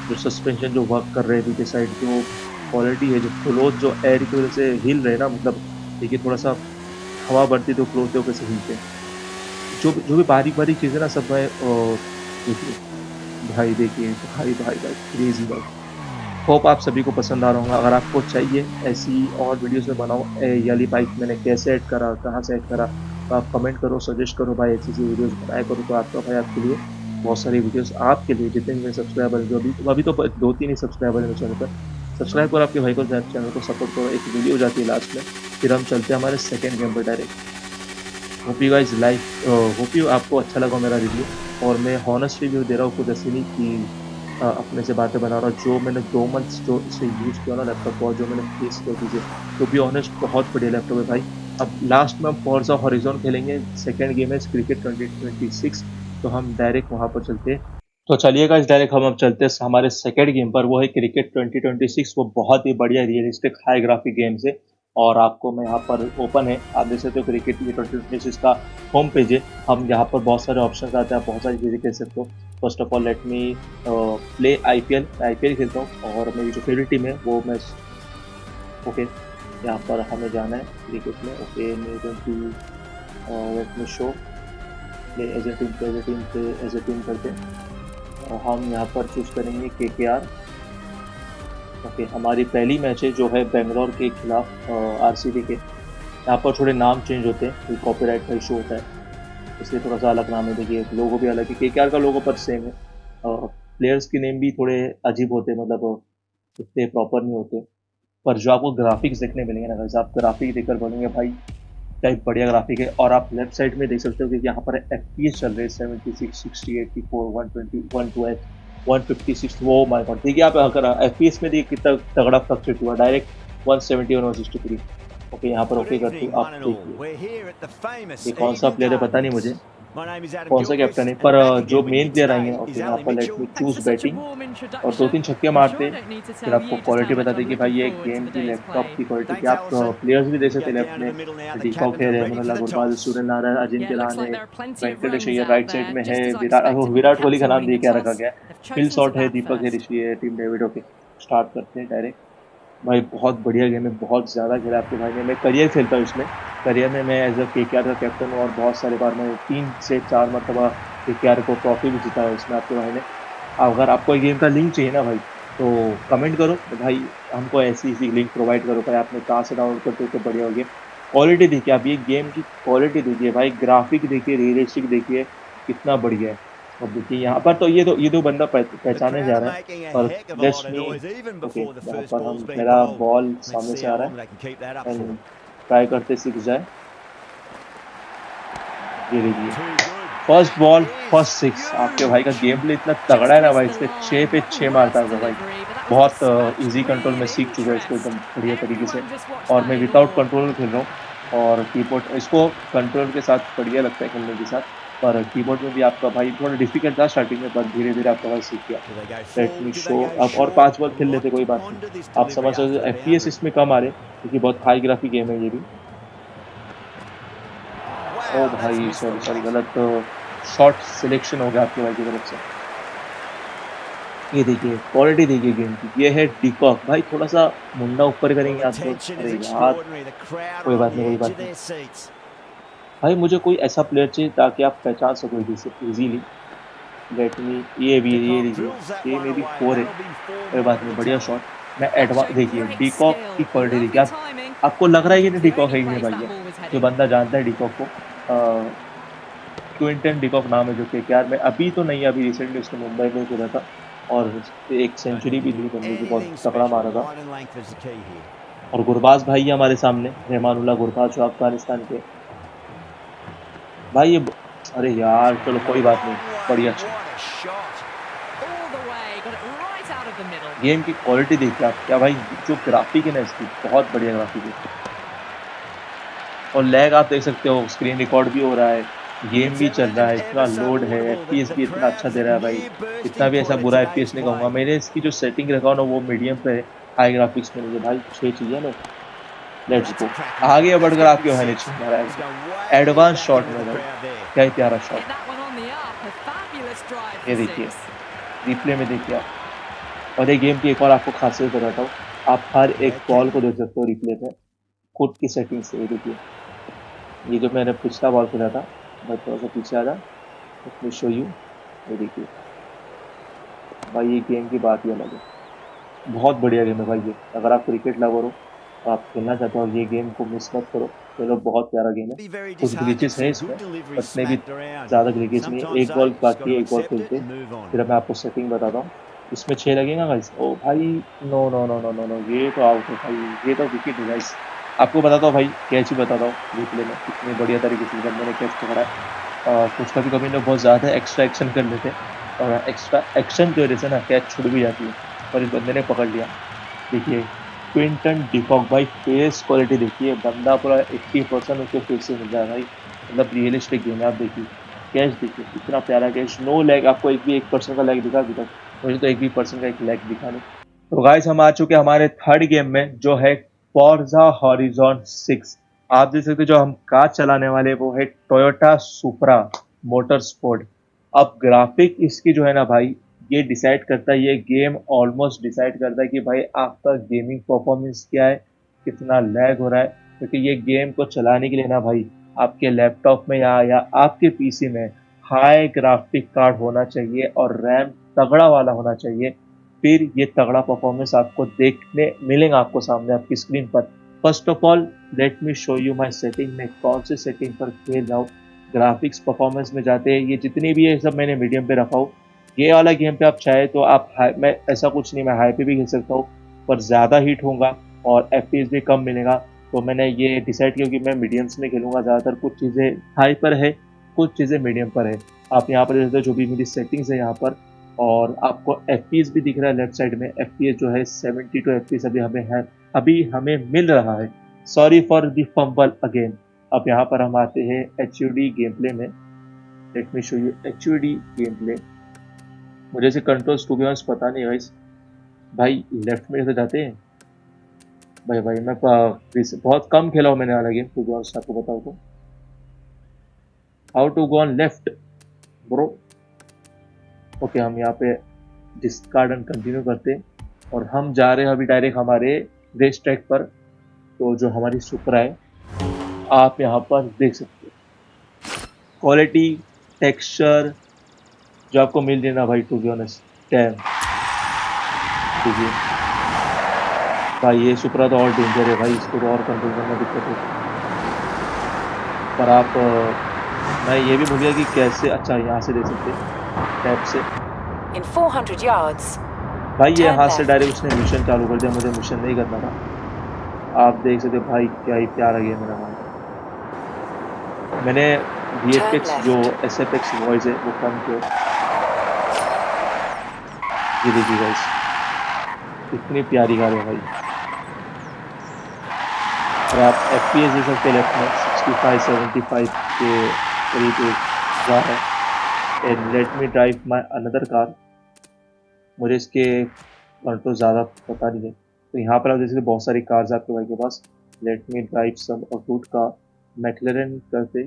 जो सस्पेंशन जो वर्क कर रहे हैं पीछे साइड, जो क्वालिटी है, जो क्लोथ जो एयर की वजह से हिल रहे हैं ना, मतलब देखिए थोड़ा सा हवा बढ़ती तो क्लोथ जो कैसे हिलते हैं, जो भी बारीक बारीक चीज़ें ना, सब मैं देखिए भाई, देखिए भाई भाई भाई, क्रेजी भाई। होप आप सभी को पसंद आ रहा होगा। अगर आपको चाहिए ऐसी और वीडियोस में बनाओ, ये वाली बाइक मैंने कैसे ऐड करा, कहाँ से ऐड करा, तो आप कमेंट करो, सजेस्ट करो भाई, ऐसी वीडियोस बनाया करो। तो आपका भाई आपके लिए बहुत सारी वीडियोस, आपके लिए जितने भी मेरे सब्सक्राइबर, जो अभी तो 2-3 ही सब्सक्राइबर है मेरे चैनल पर, सब्सक्राइब करो आपके भाई को, चैनल को सपोर्ट करो। एक वीडियो हो जाती है लास्ट में, फिर हम चलते हैं हमारे सेकेंड गेम पर direct. Hope you guys like, hope you आपको अच्छा लगा मेरा रिव्यू। और मैं हॉनेस्ट रिव्यू दे रहा हूँ, खुद ऐसे नहीं कि अपने से बातें बना रहा हूँ। जो मैंने 2 मंथ्स जो इसे यूज़ किया ना लैपटॉप को, और जो मैंने फेस किया चीज़ें, तो बी ऑनेस्ट बहुत बढ़िया लैपटॉप है भाई। अब लास्ट में हम फॉर्जा हॉरिजॉन खेलेंगे। सेकंड गेम है क्रिकेट 2026, तो हम डायरेक्ट वहाँ पर चलते हैं। तो चलिए गाइस, डायरेक्ट हम अब चलते हैं हमारे सेकंड गेम पर, वो है क्रिकेट 2026। वो बहुत ही बढ़िया रियलिस्टिक हाई ग्राफिक गेम्स है। और आपको मैं यहाँ पर ओपन है, आप देख सकते हो क्रिकेट की 2026 का होम पेज है। हम यहाँ पर बहुत सारे ऑप्शन आते हैं, बहुत सारी चीज़ें खेल सकते हो। First of all let me play IPL. मैं आईपीएल खेलता हूँ, और मेरी जो फेवरेट टीम है वो मैं, ओके, यहाँ पर हमें जाना है क्रिकेट में। Okay, let me show play as a team, play as a team करते हैं। हम यहाँ पर चूज करेंगे केकेआर। ओके, हमारी पहली मैच है जो है बेंगलोर के खिलाफ आरसीबी के। यहाँ पर थोड़े नाम चेंज होते हैं, कोई कॉपीराइट का इशू होता है, इसलिए थोड़ा सा अलग नाम है। देखिए लोगो भी अलग है, केकेआर का लोगो पर सेम है। प्लेयर्स के नेम भी थोड़े अजीब होते हैं, मतलब इतने प्रॉपर नहीं होते। पर जो आपको ग्राफिक्स देखने मिलेंगे ना, अगर आप ग्राफिक देखकर बोलेंगे भाई टाइप बढ़िया ग्राफिक है। और आप लेफ्ट साइड में देख सकते हो कि यहाँ पर एफपीएस चल रहे हैं 76, 60, 84, 120, 112, 156। वो माय गॉड, देखिए आप अगर एफपीएस में देखिए कितना तगड़ा फ्लक्चुएट हुआ, डायरेक्ट 170 और 163। ओके, यहाँ पर ओके करते हो आप। देखिए ये कौन सा प्लेयर है पता नहीं मुझे, कौन सा कैप्टन है, पर जो मेन प्लेयर आएंगे। ओके, यहाँ पर लेट मी चूज बैटिंग, और 2-3 छक्के मारते हैं, फिर आपको क्वालिटी बताते हैं कि भाई ये गेम की लैपटॉप की क्वालिटी क्या। आप प्लेयर्स भी देख सकते हैं लेफ्ट में, दीपक है, रेमोनला गुरबाज, सूर्य नारायण, अजिंक्य रहाणे, वेंकटेश अय्यर। राइट साइड में है विराट कोहली का नाम दिए क्या रखा गया है, फिल शॉट है, दीपक है, ऋषि है, टीम डेविड। ओके, स्टार्ट करते हैं डायरेक्ट। भाई बहुत बढ़िया गेम है, बहुत ज़्यादा खेला आपके भाई ने। मैं करियर खेलता हूँ इसमें, करियर में मैं एज अ केकेआर का कैप्टन हूँ, और बहुत सारे बार मैं 3 से 4 मरतबा केकेआर को ट्रॉफी भी जीता है इसमें आपके भाई ने। अगर आपको गेम का लिंक चाहिए ना भाई, तो कमेंट करो भाई, हमको ऐसी ऐसी लिंक प्रोवाइड करो भाई। आपने कहाँ से डाउनलोड करते हो तो बढ़िया हो गया। क्वालिटी देखिए आप, ये गेम की क्वालिटी देखिए भाई, ग्राफिक देखिए, रियलिस्टिक देखिए, कितना बढ़िया है। अब देखिए यहाँ पर तो ये दो बंदा पहचाने जा रहा है, पर लेट्स मी। ओके, यहाँ पर हम, मेरा बॉल सामने से आ रहा है, एंड ट्राई करते सीख जाए। ये देखिए फर्स्ट बॉल फर्स्ट 6। आपके भाई का गेम प्ले इतना तगड़ा है ना भाई, इसके 6 पे 6 मारता है भाई। बहुत इजी कंट्रोल में सीख चुका है इसको एकदम बढ़िया तरीके से। और मैं विदाउट कंट्रोल खेल रहा हूँ, और कीबोर्ड इसको कंट्रोल के साथ बढ़िया लगता है खेलने के साथ। पर कीबोर्ड में भी आपका भाई थोड़ा डिफिकल्ट था स्टार्टिंग में, पर धीरे धीरे आपका भाई सीख गया। लेट मी शो, अब और 5 बॉल खेल लेते, कोई बात नहीं। आप समझ सकते हो एफपीएस इसमें कम आ रहे, क्योंकि बहुत हाई ग्राफिक गेम है ये भी। ओ भाई सॉरी सॉरी, गलत शॉट सिलेक्शन हो गया आपके भाई की तरफ से। ये देखिए क्वालिटी देखिए गेम की, ये है डिकॉक भाई, थोड़ा सा मुंडा ऊपर Well, करेंगे the आप तो, tension is अरे यार extraordinary. The crowd are कोई on बात the नहीं कोई edge बात of नहीं। their seats. भाई मुझे कोई ऐसा प्लेयर चाहिए ताकि आप पहचान सको इजीली। लेट मी, ये Peacock देखिए, drills that ये one मे बी away. 4 है, That'll be 4 कोई more बात for नहीं, the बढ़िया tally. शॉट। मैं That's एडवांस showing देखिए great डीकॉक की skill. क्वालिटी देखिए Lovely आप, timing. आपको लग रहा है And कि it नहीं was the डीकॉक only है कि नहीं place भाई that ये, ball was जो heading. बंदा जानता है डीकॉक को, क्विंटन डीकॉक नाम है, जो केकेआर में अभी तो नहीं, अभी रिसेंटली उसने मुंबई में खेला था और एक Don't सेंचुरी think भी you ली need बंदे की, बहुत anything तगड़ा special. मारा था। Height and length is the key here. और गुरबाज भाई है हमारे सामने, रहमानुल्लाह गुरबाज जो अफगानिस्तान के भाई, ये अरे यार चलो And a कोई बात नहीं, long way. बढ़िया shot. What a shot. All the way. Got it right out of the middle. Game की क्वालिटी देखिए आप, क्या भाई जो ग्राफिक है ना इसकी, बहुत बढ़िया ग्राफिक है। और लैग आप देख सकते हो, स्क्रीन रिकॉर्ड भी हो रहा है, गेम It's भी चल an रहा है, इतना ever so लोड है, audible. एफपीएस The भी इतना अच्छा crowd's दे रहा है भाई। near इतना bursting भी ऐसा point at बुरा today's एफपीएस नहीं कहूंगा, play. मैंने इसकी जो सेटिंग रखा ना वो मीडियम पे है, हाई ग्राफिक्स में नहीं है भाई, 6 चाहिए ना। Let's That's a go, cracking आगे shot. That's बढ़कर got to be आपके भाई ने 6. छह मारा He's है, gone way advance back shot into में the भाई, crowd there. क्या ही प्यारा Hit shot. that one on the up. A fabulous drive ये for देखिए, six. रिप्ले में देखिए आप। और ये गेम की एक और आपको खासियत बताता हूँ, आप हर Yeah, एक बॉल keep. को देख सकते हो रिप्ले में, खुद की सेटिंग से। ये देखिए, ये जो मैंने पिछला बॉल खेला था, मैं थोड़ा सा पीछे आ जा, लेट मी शो यू। ये देखिए भाई, ये गेम की बात ही अलग है, बहुत बढ़िया गेम है भाई ये। अगर आप क्रिकेट लवर हो, आप खेलना चाहते हो, ये गेम को मिस मत करो, चलो बहुत प्यारा गेम है। Be very कुछ disheartening. ग्लिचेस हैं Some इसमें, good deliveries बट इतने भी smacked around. ज़्यादा ग्लिचेस नहीं है। Sometimes एक though, बॉल just got बाकी to है, एक बॉल accept खेलते it हैं, and move on. फिर मैं आपको सेटिंग बताता हूँ। इसमें 6 लगेगा गाइस, ओ भाई, no no no no no no, ये तो आउट है भाई, ये तो विकेट है गाइस। आपको बताता हूँ भाई, कैच ही बताता हूँ, रिप्ले में कितनी बढ़िया तरीके से बंदे ने कैच पकड़ा है। कुछ कभी कभी लोग बहुत ज़्यादा एक्स्ट्रा एक्शन कर लेते हैं, और एक्स्ट्रा एक्शन की वजह से ना कैच छूट भी जाती है, पर इस बंदे ने पकड़ लिया। देखिए क्विंटन डिकॉक भाई, फेस क्वालिटी देखिए, बंदा पूरा 80% उसके फेस से मिल रहा है भाई, मतलब रियलिस्टिक गेम है। आप देखिए कैच, देखिए इतना प्यारा कैच, नो लैग, आपको एक भी 1% का लैग दिखा अभी तक? मुझे तो एक भी परसेंट का एक लैग दिखा नहीं। तो गाइस हम आ चुके हैं हमारे थर्ड गेम में, जो है फॉर्जा हॉरिजॉन 6। आप देख सकते हो, जो हम कार चलाने वाले हैं, वो है टोयोटा सुपरा मोटर स्पोर्ट। अब ग्राफिक इसकी जो है ना भाई, ये डिसाइड करता है, ये गेम ऑलमोस्ट डिसाइड करता है कि भाई आपका गेमिंग परफॉर्मेंस क्या है, कितना लैग हो रहा है। क्योंकि ये गेम को चलाने के लिए ना भाई, आपके लैपटॉप में या आपके पीसी में हाई ग्राफिक कार्ड होना चाहिए और रैम तगड़ा वाला होना चाहिए, फिर ये तगड़ा परफॉर्मेंस आपको देखने मिलेगा आपको सामने आपकी स्क्रीन पर। First of all let me show you my setting, में कौन से सेटिंग पर खेल रहा हूँ। ग्राफिक्स परफॉर्मेंस में जाते हैं, ये जितनी भी है सब मैंने मीडियम पे रखा हूँ। ये वाला गेम पे आप चाहे तो आप हाई, मैं ऐसा कुछ नहीं, मैं हाई पे भी खेल सकता हूँ, पर ज़्यादा हीट होगा और एफपीएस भी कम मिलेगा। तो मैंने ये डिसाइड किया कि मैं मीडियम्स में खेलूंगा ज़्यादातर, कुछ चीज़ें हाई पर है, कुछ चीज़ें मीडियम पर है। आप यहाँ पर देखते हो जो भी मेरी सेटिंग्स है यहाँ पर, और आपको एफपीएस भी दिख रहा है लेफ्ट साइड में। एफपीएस जो है 72 एफपीएस अभी हमें है, अभी हमें मिल रहा है। Sorry for the fumble again. अब यहाँ पर हम आते हैं एचयूडी गेम प्ले में। Late me show you HUD game play. मुझे से कंट्रोल्स टू बी ऑनेस्ट पता नहीं गाइस, भाई लेफ्ट में कैसे जाते हैं भाई मैं बहुत कम खेला हूँ मैंने वाला गेम, टू बी ऑनेस्ट आपको बताऊँ तो। How to go on left bro. Okay, हम यहाँ पे डिस्कार्ड एंड कंटिन्यू करते हैं, और हम जा रहे हैं अभी डायरेक्ट हमारे रेस ट्रैक पर। तो जो हमारी सुपरा है, आप यहाँ पर देख सकते हो क्वालिटी, टेक्सचर जो आपको मिल देना भाई, टू बी ऑनेस्ट डैम। देखिए भाई, ये सुपरा तो और डेंजर है भाई, इसको तो और कंट्रोल करना दिक्कत है। पर आप मैं ये भी भूल गया कि कैसे, अच्छा यहाँ से दे सकते टैप से। In 400 yards, भाई ये turn हाथ से left. डायरेक्ट उसने मिशन चालू कर दिया, मुझे मिशन नहीं करना था। आप देख सकते हो भाई, क्या ही प्यारा गेम है हमारा। मैंने VFX जो SFX वॉइस है वो कम किया। ये देखिए गाइस, इतनी प्यारी कार है भाई। और आप FPS दे सकते हैं लेफ्ट में 65-75 के करीब जा रहा है। And let me drive my another car. मुझे इसके कंट्रोल ज़्यादा पता नहीं है, तो यहाँ पर आप जैसे बहुत सारी कार्स आपके भाई के पास। Let me drive some a good car, McLaren करते।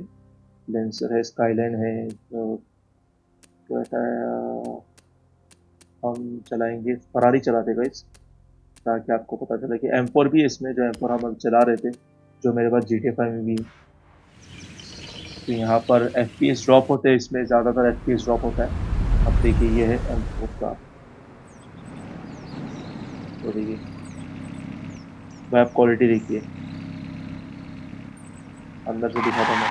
लेंसर है, स्काईलाइन है, कहता है हम चलाएंगे, फरारी चलाते गाइस, ताकि आपको पता चले कि M4 भी है इसमें, जो M4 हम चला रहे थे, जो मेरे पास GTA 5 में भी है। तो यहाँ पर FPS ड्रॉप होते हैं, इसमें ज़्यादातर FPS ड्रॉप होता है। अब देखिए ये है M4 का, तो देखिए वेब क्वालिटी देखिए, अंदर से दिखाता मैं।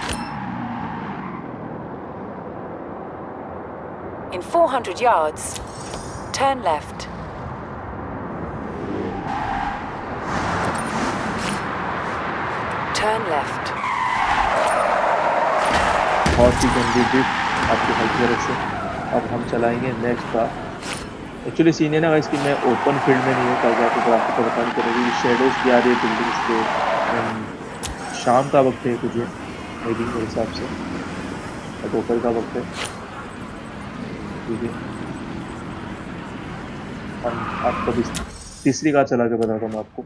In 400 yards, turn left. Turn left. बहुत ही गंदी ड्रिफ्ट आपकी हेल्प की वजह से। अब हम चलाएंगे नेक्स्ट कार। एक्चुअली सीन है ना गाइस कि मैं ओपन फील्ड में नहीं हूँ, ताकि आपको ग्राफिक का बताने करेगी, शेडोज भी आ रही है बिल्डिंग्स पे। शाम का वक्त है कुछ मेरे हिसाब से, दोपहर का वक्त है, ठीक है। हम आपको तीसरी कार चला के बताता हूँ आपको,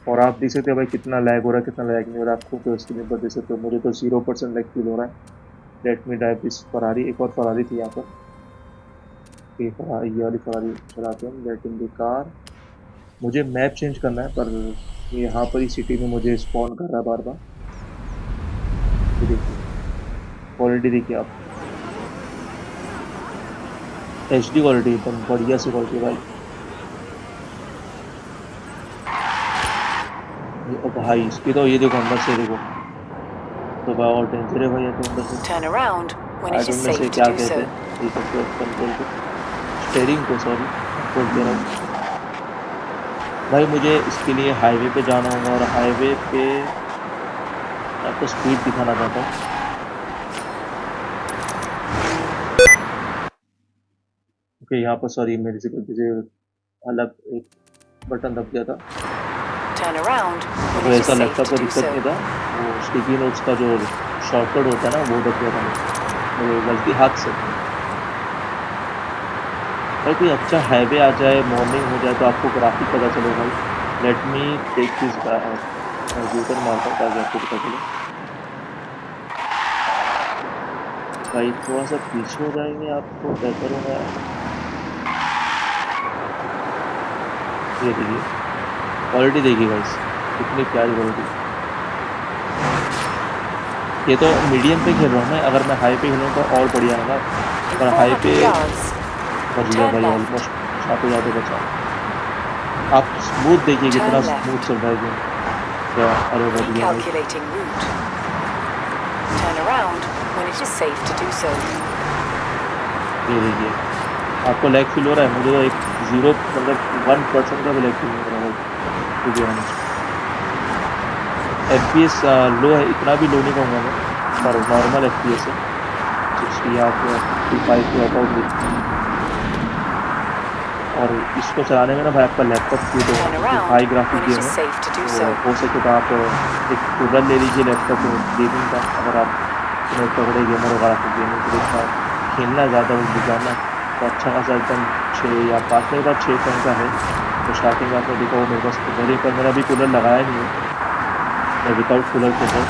और आप देख सकते हैं भाई कितना लैग हो रहा है, कितना लैग नहीं हो रहा है, आपको तो स्क्रीन पर देख सकते हो। मुझे तो 0% लैग फील हो रहा है। Late me drive this Ferrari. एक और फरारी थी यहाँ पर, ये वाली फरारी चलाते हैं। लेट इन दी कार। मुझे मैप चेंज करना है, पर ये यहाँ पर ही सिटी में मुझे स्पॉन कर रहा है बार बार। देखिए क्वालिटी देखिए आप, HD क्वालिटी, एकदम बढ़िया सी क्वालिटी भाई। भाई इसकी तो ये देखो अंदर से देखो, तो भाई और डेंजर है भाई ये तो अंदर से। Turn around when I it is don't know से safe क्या to do कहते so. हैं, ये सबको कंट्रोल को, स्टीयरिंग को, सॉरी कंट्रोल दे रहा हूँ भाई। मुझे इसके लिए हाईवे पे जाना होगा, और हाईवे पे आपको स्पीड दिखाना चाहता हूँ। ओके, यहाँ पर सॉरी मेरे से गलती से अलग एक बटन दब गया था। Turn around when तो it is ऐसा safe लैपटॉप to को do दिक्कत so. नहीं था, वो स्टिकी नोट्स का जो शॉर्टकट होता है ना, वो दब गया था मेरे गलती हाथ से। भाई कोई अच्छा हाईवे आ जाए, मॉर्निंग हो जाए, तो आपको ग्राफिक पता चले भाई। Let me take this computer मारता हूँ ताकि आपको पता चले। भाई थोड़ा सा पीछे हो जाएंगे, आपको बेहतर होगा। ये देखिए क्वालिटी देखिए गाइस, कितनी प्यारी क्वालिटी। ये तो मीडियम पे खेल रहा हूँ मैं, अगर मैं हाई पे खेलूँ तो और बढ़िया होगा, In पर हाई 400 पे yards, बच गया turn भाई, left. ऑलमोस्ट जाते जाते बचा। आप स्मूथ देखिए कितना Turn left. स्मूथ चल रहा है गेम। क्या, अरे बच गया भाई। Recalculating route. Turn around when it is safe to do so. ये देखिए आपको लैग फील हो रहा है, मुझे तो एक 1% का भी लैग फील नहीं हो रहा है, टू बी ऑनेस्ट। FPS लो है, इतना भी लो नहीं कहूँगा मैं, पर नॉर्मल FPS है, 60 या 55 के अबाउट। और इसको चलाने में ना भाई आपका लैपटॉप की तो Turn around high graphic when it game is है, safe to do तो so. हो सके तो आप एक कूलर ले लीजिए लैपटॉप गेमिंग का। अगर आप इतने तगड़े गेमर वगैरह तो गेमिंग के लिए खेलना ज़्यादा जाना, तो अच्छा खासा एकदम 6 या 5, मेरे पास 6 टन का है। तो स्टार्टिंग में आपने देखा वो मेरे पास कूलर ही, पर मैंने अभी कूलर लगाया नहीं है, मैं without cooler cooler.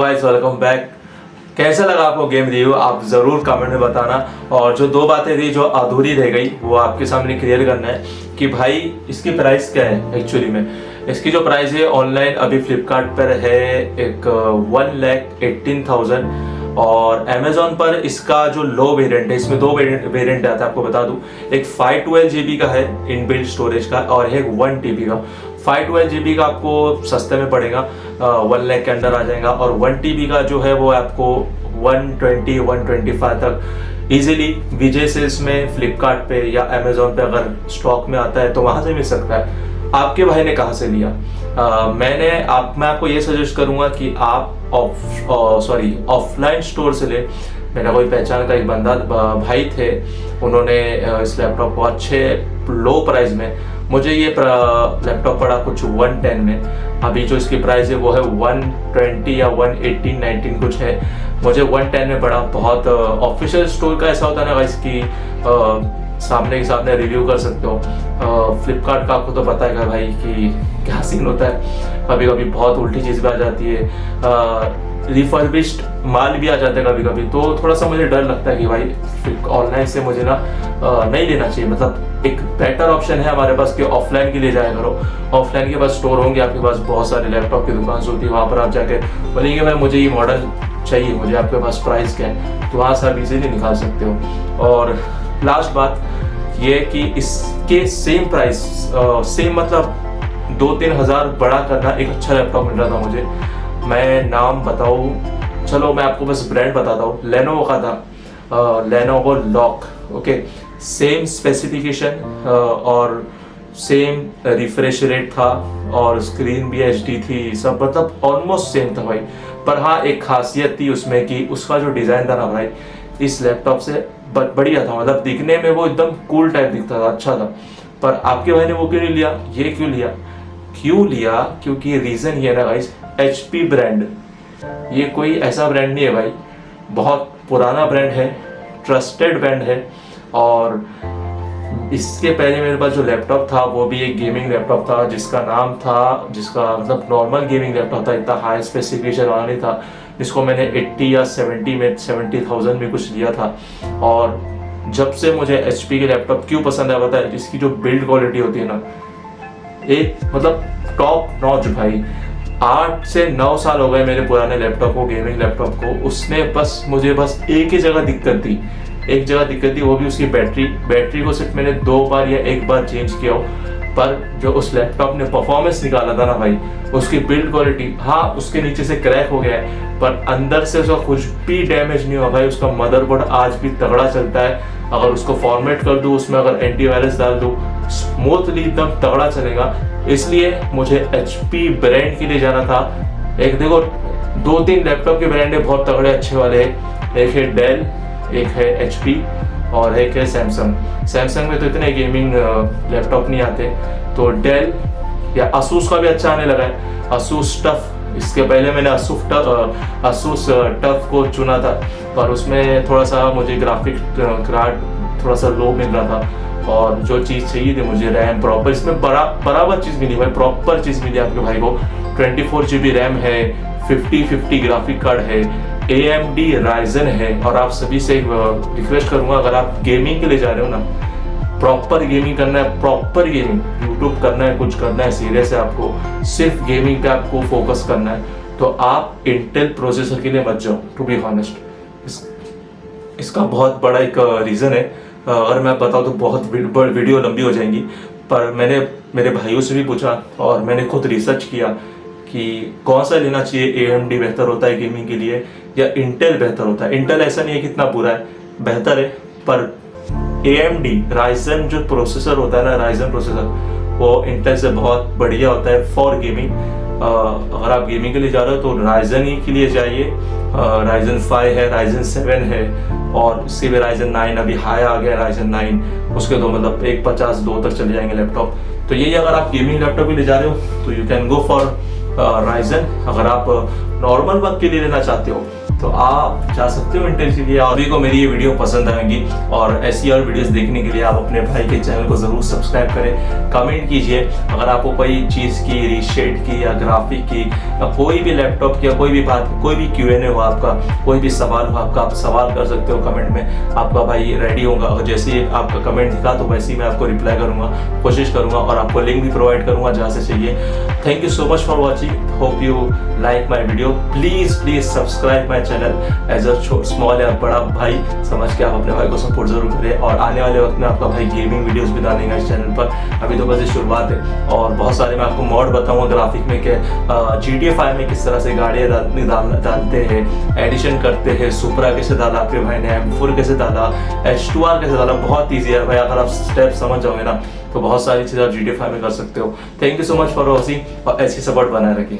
Guys welcome back. कैसा लगा आपको गेम रिव्यू, आप ज़रूर कमेंट में बताना। और जो 2 बातें थी जो अधूरी रह गई, वो आपके सामने क्लियर करना है कि भाई इसकी प्राइस क्या है। एक्चुअली में इसकी जो प्राइस है ऑनलाइन अभी फ्लिपकार्ट पर है एक 1,18,000, और अमेजोन पर इसका जो लो वेरिएंट है, इसमें 2 वेरिएंट आता है आपको बता दूं। एक 512 GB का है इनबिल्ट स्टोरेज का, और एक 1 TB का। 512 GB का आपको सस्ते में पड़ेगा, 1 लाख के अंदर आ जाएगा, और 1 TB का जो है वो आपको 120-125 तक इजीली विजय सेल्स में, फ्लिपकार्ट पे या अमेजोन पे अगर स्टॉक में आता है तो वहां से मिल सकता है। आपके भाई ने कहाँ से लिया? मैं आपको ये सजेस्ट करूंगा कि आप ऑफलाइन स्टोर से ले। मेरा कोई पहचान का एक बंदा भाई थे, उन्होंने इस लैपटॉप को अच्छे लो प्राइस में, मुझे ये लैपटॉप पड़ा कुछ 110 में। अभी जो इसकी प्राइस है वो है 120 या 118-19 कुछ है, मुझे 110 में पड़ा। बहुत ऑफिशियल स्टोर का ऐसा होता है ना भाई, इसकी सामने के सामने रिव्यू कर सकते हो। फ्लिपकार्ट का आपको तो पता है भाई कि क्या सीन होता है, कभी कभी बहुत उल्टी चीज़ भी आ जाती है, रिफर्बिश्ड माल भी आ जाता है कभी कभी। तो थोड़ा सा मुझे डर लगता है कि भाई ऑनलाइन से मुझे ना नहीं लेना चाहिए। मतलब एक बेटर ऑप्शन है हमारे पास कि ऑफलाइन के लिए जाया करो। ऑफलाइन के पास स्टोर होंगे, आपके पास बहुत सारे लैपटॉप की दुकान होती है, वहाँ पर आप जाके बोलेंगे भाई मुझे ये मॉडल चाहिए, मुझे आपके पास प्राइस क्या है, तो वहाँ से आप इजीली निकाल सकते हो। और लास्ट बात ये कि इसके सेम प्राइस सेम मतलब 2-3 हज़ार बड़ा करना एक अच्छा लैपटॉप मिल रहा था मुझे। मैं नाम बताऊँ, चलो मैं आपको बस ब्रांड बताता हूँ। लेनोवो का था, Lenovo lock. Okay, same specification और सेम रिफ्रेश रेट था और स्क्रीन भी HD थी, सब मतलब ऑलमोस्ट सेम था भाई। पर हाँ, एक खासियत थी उसमें कि उसका जो डिज़ाइन था ना भाई, इस लैपटॉप से बढ़िया था। मतलब दिखने में वो एकदम कूल टाइप दिखता था, अच्छा था। पर आपके भाई ने वो क्यों नहीं लिया? ये क्यों लिया? क्योंकि रीज़न ये है ना गाइस, HP ब्रांड, ये कोई ऐसा ब्रांड नहीं है भाई, बहुत पुराना ब्रांड है, ट्रस्टेड ब्रांड है। और इसके पहले मेरे पास जो लैपटॉप था वो भी एक गेमिंग लैपटॉप था, जिसका मतलब नॉर्मल गेमिंग लैपटॉप था, इतना हाई स्पेसिफिकेशन वाला नहीं था, जिसको मैंने 80 या 70,000 में कुछ लिया था। और जब से मुझे HP के लैपटॉप क्यों पसंद है पता है? इसकी जो बिल्ड क्वालिटी होती है ना, एक मतलब टॉप नॉच भाई। 8 से 9 साल हो गए मेरे पुराने लैपटॉप को, गेमिंग लैपटॉप को। उसने मुझे बस एक ही जगह दिक्कत थी, वो भी उसकी बैटरी को सिर्फ मैंने 2 बार या 1 बार चेंज किया हो। पर जो उस लैपटॉप ने परफॉर्मेंस निकाला था ना भाई, उसकी बिल्ड क्वालिटी, हाँ उसके नीचे से क्रैक हो गया है पर अंदर से उसका कुछ भी डैमेज नहीं हुआ भाई। उसका मदरबोर्ड आज भी तगड़ा चलता है, अगर उसको फॉर्मेट कर दूँ, उसमें अगर एंटीवायरस डाल दूँ, स्मूथली एकदम तगड़ा चलेगा। इसलिए मुझे HP ब्रांड के लिए जाना था। एक देखो 2-3 लैपटॉप के ब्रांड है बहुत तगड़े अच्छे वाले, एक है डेल, एक है HP और एक है सैमसंग में तो इतने गेमिंग लैपटॉप नहीं आते, तो डेल या असूस का भी अच्छा आने लगा है, असूस टफ। इसके पहले मैंने असूस टफ को चुना था, पर उसमें थोड़ा सा मुझे ग्राफिक कार्ड थोड़ा सा लो मिल रहा था, और जो चीज़ चाहिए थी मुझे रैम प्रॉपर, इसमें बराबर चीज़ मिली भाई, प्रॉपर चीज़ मिली आपके भाई को। 24 GB रैम है, 5050 ग्राफिक कार्ड है, AMD राइजन है। और आप सभी से रिक्वेस्ट करूंगा, अगर आप गेमिंग के लिए जा रहे हो ना, प्रॉपर गेमिंग करना है, प्रॉपर गेमिंग, यूट्यूब करना है, कुछ करना है सीरियस है, आपको सिर्फ गेमिंग पे आपको फोकस करना है, तो आप इंटेल प्रोसेसर के लिए मत जाओ। टू बी ऑनेस्ट, इसका बहुत बड़ा एक रीज़न है। अगर मैं बताऊँ तो बहुत वीडियो लंबी हो जाएंगी, पर मैंने मेरे भाइयों से भी पूछा और मैंने खुद रिसर्च किया कि कौन सा लेना चाहिए। AMD बेहतर होता है गेमिंग के लिए या इंटेल बेहतर होता है? इंटेल ऐसा नहीं है कितना बुरा है, बेहतर है, पर AMD राइजन जो प्रोसेसर होता है ना, राइजन प्रोसेसर, वो इंटेल से बहुत बढ़िया होता है फॉर गेमिंग। अगर आप गेमिंग के लिए जा रहे हो तो राइजन ही के लिए जाइए। राइजन 5 है, राइजन 7 है, और इससे भी राइजन 9 अभी हाई आ गया, राइजन 9, उसके तो मतलब 152 तक चले जाएंगे लैपटॉप। तो यही अगर आप गेमिंग लैपटॉप के लिए जा रहे हो तो you can go for Ryzen. अगर आप नॉर्मल वर्क के लिए लेना चाहते हो तो आप जा सकते हो इंटेल के लिए। अभी को मेरी ये वीडियो पसंद आएगी और ऐसी और वीडियोस देखने के लिए आप अपने भाई के चैनल को ज़रूर सब्सक्राइब करें, कमेंट कीजिए। अगर आपको कोई चीज़ की, रीशेड की या ग्राफिक की या कोई भी लैपटॉप की या कोई भी बात, कोई भी Q&A हो आपका, कोई भी सवाल हो आपका, आप सवाल कर सकते हो कमेंट में। आपका भाई रेडी होगा, अगर जैसे ही आपका कमेंट दिखा तो वैसे ही मैं आपको रिप्लाई करूँगा, कोशिश करूँगा, और आपको लिंक भी प्रोवाइड करूँगा जहाँ से चाहिए। Thank you so much for watching, hope you like my video. Please subscribe my channel as a small या बड़ा भाई समझ के आप अपने भाई को सपोर्ट जरूर करें। और आने वाले वक्त में आपका भाई गेमिंग वीडियोस भी डालेंगे इस चैनल पर। अभी तो बस ये शुरुआत है, और बहुत सारे मैं आपको मॉड बताऊंगा ग्राफिक में कि GTA 5 में किस तरह से गाड़ियाँ डालते हैं, एडिशन करते हैं, सुपरा कैसे डाला आपके भाई ने, M4 कैसे डाला, H2R कैसे डाला। बहुत ईजी है भाई, अगर आप स्टेप समझ जाओगे ना तो बहुत सारी चीज़ें आप GTA 5 में कर सकते हो। Thank you so much for watching, और ऐसी सपोर्ट बनाए रखिए।